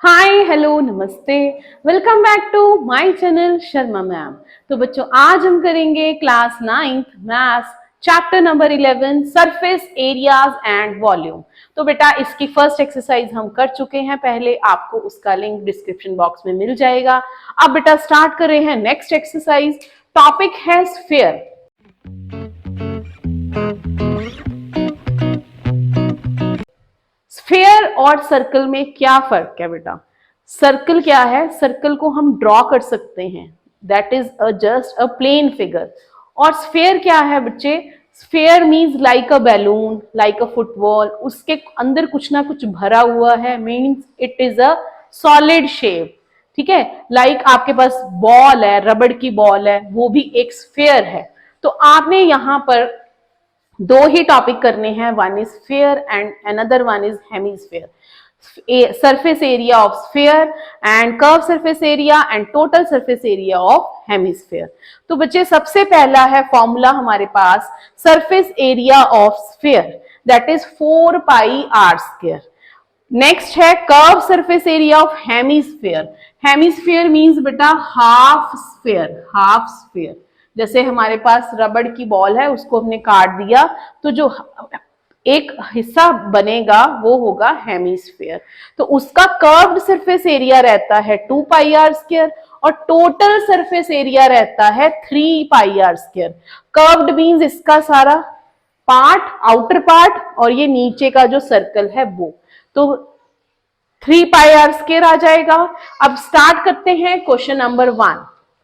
हाय hello नमस्ते। Welcome back to my channel Sharma ma'am. तो बच्चों आज हम करेंगे class 9th maths chapter number 11 surface areas and volume. तो बेटा इसकी फर्स्ट एक्सरसाइज हम कर चुके हैं पहले, आपको उसका लिंक डिस्क्रिप्शन बॉक्स में मिल जाएगा। अब बेटा स्टार्ट कर रहे हैं नेक्स्ट एक्सरसाइज। टॉपिक है स्फीयर। स्फीयर और सर्कल में क्या फर्क है बेटा? सर्कल क्या है? सर्कल को हम ड्रॉ कर सकते हैं, that is just a plane figure. और स्फीयर क्या है बच्चे? Sphere means like a balloon, like a football, उसके अंदर कुछ ना कुछ भरा हुआ है, means it is a solid shape. ठीक है, लाइक आपके पास बॉल है, रबड़ की बॉल है, वो भी एक स्फीयर है। तो आपने यहां पर दो ही टॉपिक करने हैं, one is sphere and another one is hemisphere. surface area of sphere and curved surface area and total surface area of hemisphere। तो बच्चे सबसे पहला है फॉर्मूला हमारे पास surface area of sphere, that is 4 pi r square। Next है curve surface area of hemisphere. Hemisphere means बेटा half sphere, half sphere. जैसे हमारे पास रबड़ की बॉल है, उसको हमने काट दिया तो जो एक हिस्सा बनेगा वो होगा हेमीस्फीयर। तो उसका कर्व्ड सरफेस एरिया रहता है 2 पाई आर स्क्वायर और टोटल सरफेस एरिया रहता है 3 pi are square. Curved means इसका सारा पार्ट, आउटर पार्ट, और ये नीचे का जो सर्कल है वो, तो 3 पाई आर स्क्वायर आ जाएगा। अब स्टार्ट करते हैं question number 1।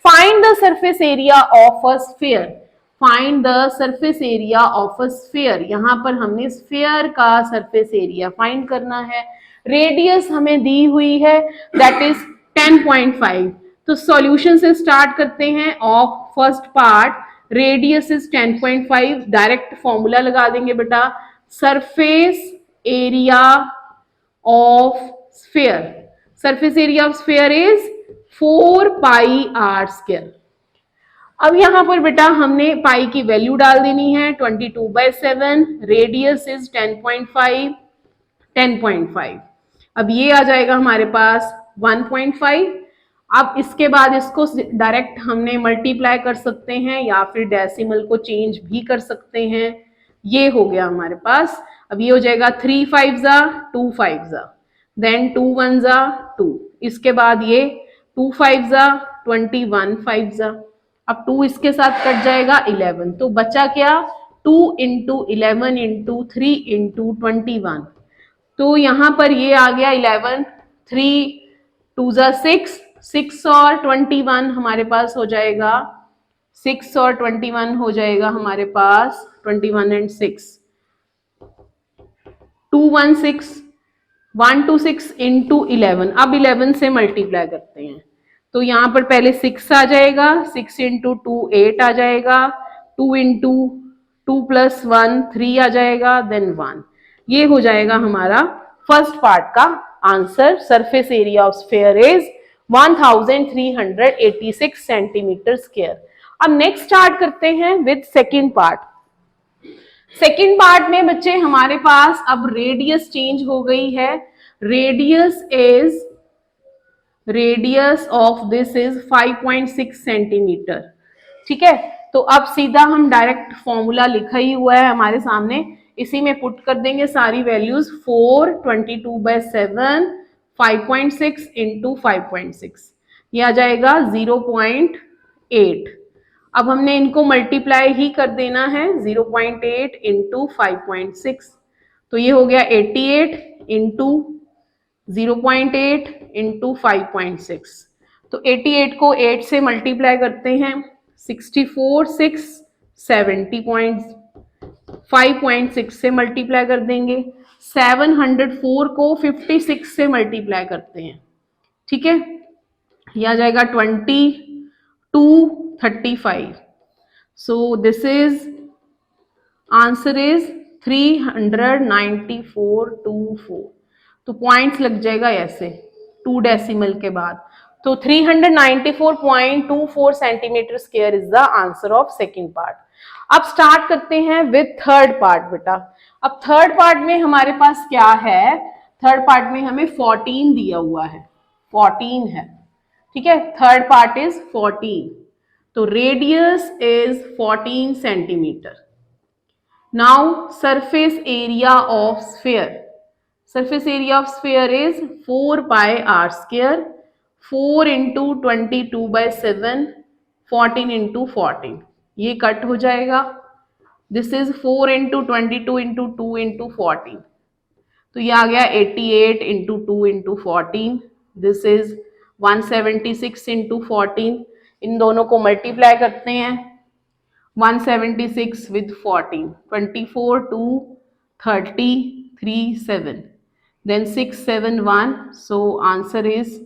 Find the surface area of a sphere. Find the surface area of a sphere. यहां पर हमने स्फीयर का सरफेस एरिया फाइंड करना है। रेडियस हमें दी हुई है, दैट इज 10.5। तो सॉल्यूशन से स्टार्ट करते हैं। Of first part radius is 10.5, direct formula लगा देंगे बेटा, surface area of sphere। surface area of sphere is 4 pi r square। अब यहां पर बेटा हमने पाई की वैल्यू डाल देनी है 22/7, रेडियस इज 10.5, 10.5। अब ये आ जाएगा हमारे पास 1.5। अब इसके बाद इसको डायरेक्ट हमने मल्टीप्लाई कर सकते हैं या फिर डेसिमल को चेंज भी कर सकते हैं। ये हो गया हमारे पास। अब ये हो जाएगा 3 5 जा 2 5 जा, देन 2 1 जा 2, इसके बाद ये 2 5 जा 21 5 जा। अब 2 इसके साथ कट जाएगा 11, तो बचा क्या? 2 इंटू 11 इंटू 3 इंटू 21। तो यहां पर ये आ गया 11, 3 2 जा 6, 6 और 21 हमारे पास हो जाएगा, 6 और 21 हो जाएगा हमारे पास 21 एंड 6, 216, 126 इंटू 11। अब 11 से मल्टीप्लाई करते हैं तो यहां पर पहले 6 आ जाएगा, 6 इंटू 2 8 आ जाएगा, 2 इंटू 2 प्लस 1 3 आ जाएगा, देन 1। ये हो जाएगा हमारा फर्स्ट पार्ट का answer. Surface area of sphere is 1386 centimetre square. अब नेक्स्ट स्टार्ट करते हैं with second part. Second part में बच्चे हमारे पास अब रेडियस चेंज हो गई है। Radius of this is 5.6 centimetre. ठीक है, तो अब सीधा हम डायरेक्ट फॉर्मूला लिखा ही हुआ है हमारे सामने, इसी में पुट कर देंगे सारी वैल्यूज। 4 22/7 5.6 इंटू 5.6, ये आ जाएगा 0.8। अब हमने इनको मल्टीप्लाई ही कर देना है, 0.8 इंटू 5.6, तो ये हो गया 88 इंटू 0.8 इंटू 5.6। तो 88 को 8 से मल्टीप्लाई करते हैं, 64 6 5.6 से मल्टीप्लाई कर देंगे, 704 को 56 से मल्टीप्लाई करते हैं। ठीक है, यह आ जाएगा 2235। So this is answer is 39424। तो पॉइंट्स लग जाएगा ऐसे 2 डेसिमल के बाद। तो 394.24 centimetre square is the answer of second part. अब स्टार्ट करते हैं विद थर्ड पार्ट बेटा। अब थर्ड पार्ट में हमारे पास क्या है? थर्ड पार्ट में हमें 14 दिया हुआ है, 14 है, ठीक है, थर्ड पार्ट इज 14, तो radius is 14 centimetre. Now surface area of sphere, surface area of sphere is 4 pi r square, 4 into 22/7, 14 into 14, ये कट हो जाएगा। This is 4 into 22 into 2 into 14, तो ये आ गया 88 into 2 into 14, this is 176 into 14, इन दोनों को multiply करते हैं, 176 with 14, 24 2 30 3 7, then 6 7 1, so answer is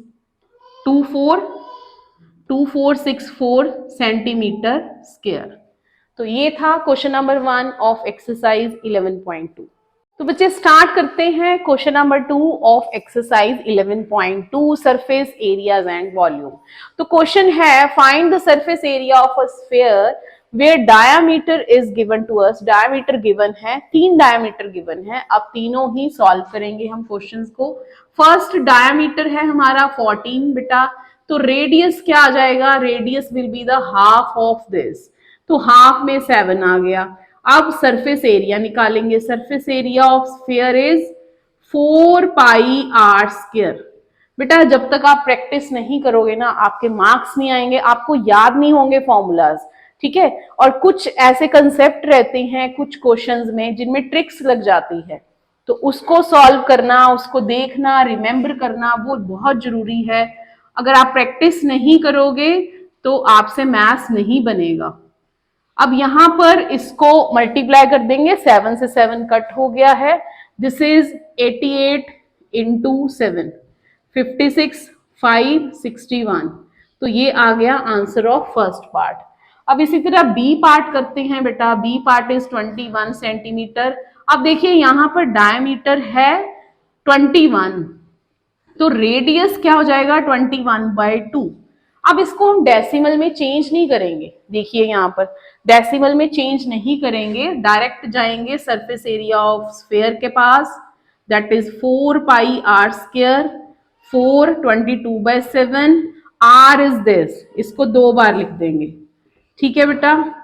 2464 centimetre square. तो ये था क्वेश्चन नंबर 1 ऑफ एक्सरसाइज 11.2। तो बच्चे स्टार्ट करते हैं question number 2 of exercise 11.2, surface areas and volume. तो क्वेश्चन है find the surface area of a sphere where diameter is given to us. Diameter given है, 3 डायामीटर गिवन है। अब तीनों ही सॉल्व करेंगे हम क्वेश्चंस को। फर्स्ट डायामीटर है हमारा 14 बेटा, तो रेडियस क्या आ जाएगा, radius will be the half of this, तो हाफ में 7 आ गया। अब सरफेस एरिया निकालेंगे, surface area of sphere is 4 pi are square. बेटा जब तक आप प्रैक्टिस नहीं करोगे ना आपके मार्क्स नहीं आएंगे, आपको याद नहीं होंगे फॉर्मूलाज, ठीक है। और कुछ ऐसे कंसेप्ट रहते हैं कुछ क्वेश्चंस में जिनमें ट्रिक्स लग जाती है, तो उसको सॉल्व करना, उसको देखना, रिमेम्बर करना वो बहुत जरूरी है। अगर आप प्रैक्टिस नहीं करोगे तो आपसे मैथ्स नहीं बनेगा। अब यहां पर इसको मल्टीप्लाई कर देंगे, 7 से 7 कट हो गया है, दिस इज 88 इंटू 7, 56 5 61, तो ये आ गया आंसर ऑफ फर्स्ट पार्ट। अब इसी तरह बी पार्ट करते हैं बेटा, बी पार्ट इज 21 सेंटीमीटर। अब देखिए यहां पर डायमीटर है 21, तो रेडियस क्या हो जाएगा 21/2। अब इसको हम डेसिमल में चेंज नहीं करेंगे, देखिए यहाँ पर डेसिमल में चेंज नहीं करेंगे, डायरेक्ट जाएंगे सरफेस एरिया ऑफ स्फीयर के पास, that is 4 pi are square, 4 22/7, R is this, इसको 2 बार लिख देंगे, ठीक है बेटा।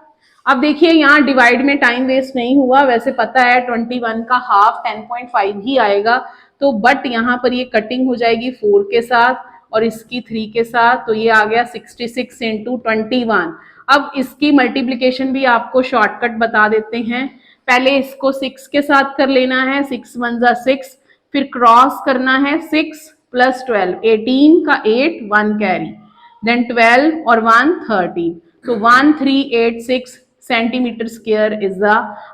अब देखिए यहाँ डिवाइड में टाइम वेस्ट नहीं हुआ, वैसे पता है 21 का हाफ 10.5 ही आएगा, तो बट यहाँ पर ये कटिंग हो जाएगी 4 के साथ और इसकी 3 के साथ, तो ये आ गया 66 इंटू 21। अब इसकी मल्टीप्लीकेशन भी आपको शॉर्टकट बता देते हैं, पहले इसको 6 के साथ कर लेना है, 6 1 जा 6, फिर क्रॉस करना है 6 + 12, 18 का 8 1 कैरी, देन 12 और 1 13, तो 1386 centimetre square is the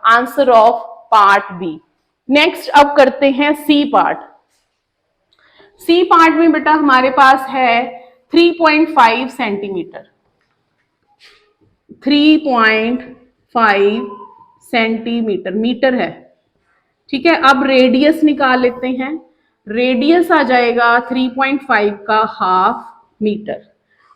answer of part B. Next अब करते हैं सी पार्ट। सी पार्ट में बेटा हमारे पास है 3.5 सेंटीमीटर, 3.5 सेंटीमीटर, मीटर है, ठीक है। अब रेडियस निकाल लेते हैं, रेडियस आ जाएगा 3.5 का हाफ मीटर।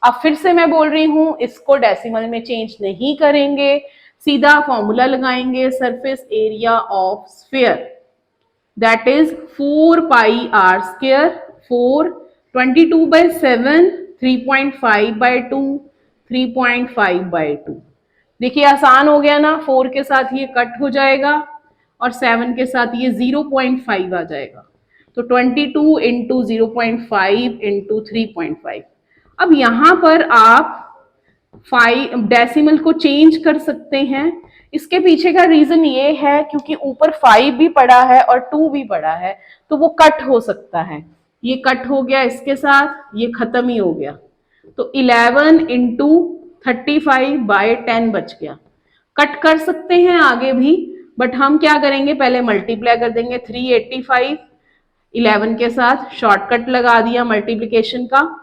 अब फिर से मैं बोल रही हूं इसको डेसिमल में चेंज नहीं करेंगे, सीधा फॉर्मूला लगाएंगे, surface area of sphere that is 4 pi are square, 4 22/7, 3.5/2, 3.5/2। देखिए आसान हो गया ना, 4 के साथ ये कट हो जाएगा और 7 के साथ ये 0.5 आ जाएगा, तो 22 इंटू 0.5 इंटू 3.5। अब यहां पर आप 5 डेसिमल को चेंज कर सकते हैं, इसके पीछे का रीजन ये है क्योंकि ऊपर 5 भी पड़ा है और 2 भी पड़ा है, तो वो कट हो सकता है, ये कट हो गया इसके साथ, ये खत्म ही हो गया, तो 11 इंटू 35/10 बच गया। कट कर सकते हैं आगे भी, बट हम क्या करेंगे पहले मल्टीप्लाई कर देंगे, 385 11 के साथ, शॉर्टकट लगा दिया मल्टीप्लिकेशन का।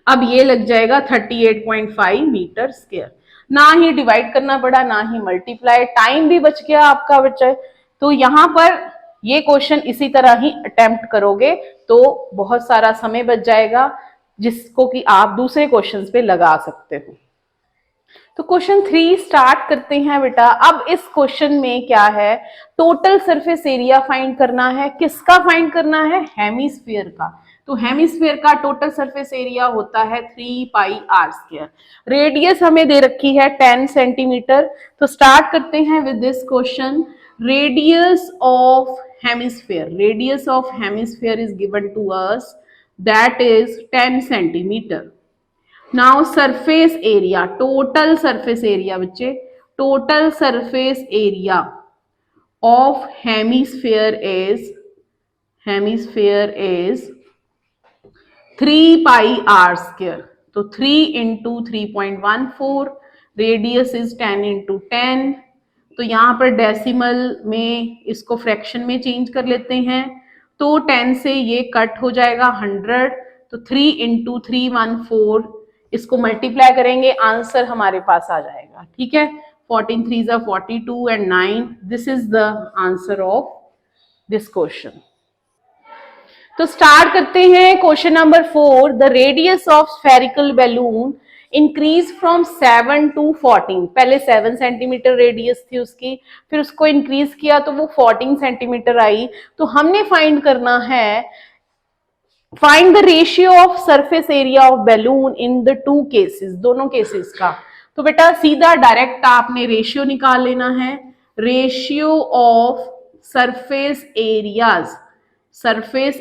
अब ये लग जाएगा 38.5 मीटर स्क्वायर, ना ही डिवाइड करना पड़ा ना ही मल्टीप्लाई, टाइम भी बच गया आपका बच्चा। तो यहाँ पर ये क्वेश्चन इसी तरह ही अटेम्प्ट करोगे तो बहुत सारा समय बच जाएगा, जिसको कि आप दूसरे क्वेश्चंस पे लगा सकते हो। तो क्वेश्चन 3 स्टार्ट करते हैं बेटा। अब इस क्वेश्चन में क्या है, टोटल सरफेस एरिया फाइंड करना है। किसका फाइंड करना है? हेमिस्फीयर का। तो हेमिस्फीयर का टोटल सरफेस एरिया होता है 3 पाई आर स्क्वायर। रेडियस हमें दे रखी है 10 सेंटीमीटर। तो स्टार्ट करते हैं with this question. Radius of hemisphere, radius of hemisphere is given to us, that is 10 centimetre. Now surface area, total surface area बच्चे, total surface area of hemisphere is 3 pi are square. तो 3 into 3.14, radius is 10 into 10। तो यहां पर decimal में इसको fraction में change कर लेते हैं। तो 10 से ये कट हो जाएगा 100। तो 3 इंटू 314, इसको मल्टीप्लाई करेंगे, आंसर हमारे पास आ जाएगा। ठीक है, 14 3 जा 42 and 9, this is the answer of this question. तो स्टार्ट करते हैं question number 4। The radius of spherical balloon increase from 7 to 14। पहले 7 सेंटीमीटर रेडियस थी उसकी, फिर उसको इंक्रीज किया तो वो 14 सेंटीमीटर आई। तो हमने फाइंड करना है, find the ratio of surface area of balloon in the two cases, दोनों केसेस का। तो बेटा सीधा डायरेक्ट आपने रेशियो निकाल लेना है। Ratio of surface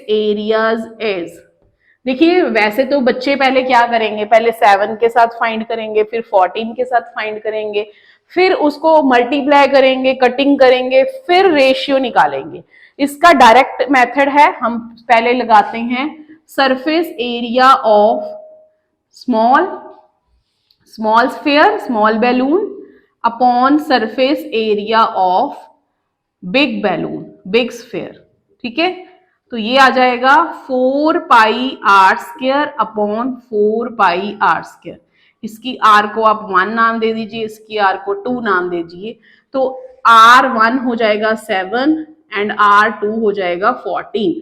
areas is, देखिए वैसे तो बच्चे पहले क्या करेंगे, पहले 7 के साथ फाइंड करेंगे, फिर 14 के साथ फाइंड करेंगे, फिर उसको मल्टीप्लाई करेंगे, कटिंग करेंगे, फिर रेशियो निकालेंगे। इसका डायरेक्ट मेथड है, हम पहले लगाते हैं surface area of small sphere, small balloon upon surface area of big balloon, big sphere. ठीक है, तो ये आ जाएगा 4 pi are square upon 4 pi are square. इसकी आर को आप 1 नाम दे दीजिए, इसकी आर को 2 नाम दे दीजिए। तो R1 हो जाएगा 7 एंड R2 हो जाएगा 14।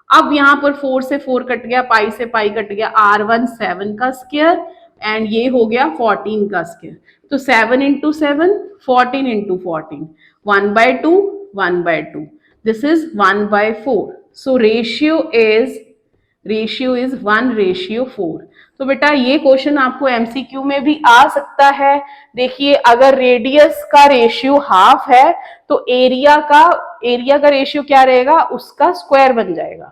अब यहां पर 4 से 4 कट गया, पाई से पाई कट गया, R1 7 का स्क्वायर एंड ये हो गया 14 का स्क्वायर। तो 7 into 7, 14 into 14, 1/2, 1/2, this is 1/4. So ratio is 1/4। तो बेटा ये क्वेश्चन आपको एमसीक्यू में भी आ सकता है। देखिए अगर रेडियस का रेशियो हाफ है तो एरिया का रेशियो क्या रहेगा, उसका स्क्वायर बन जाएगा।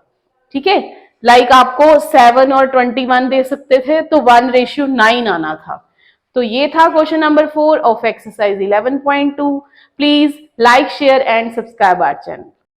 ठीक है, लाइक आपको 7 और 21 दे सकते थे तो 1/9 आना था। तो ये था question number 4 of exercise 11.2। Please like, share and subscribe our channel.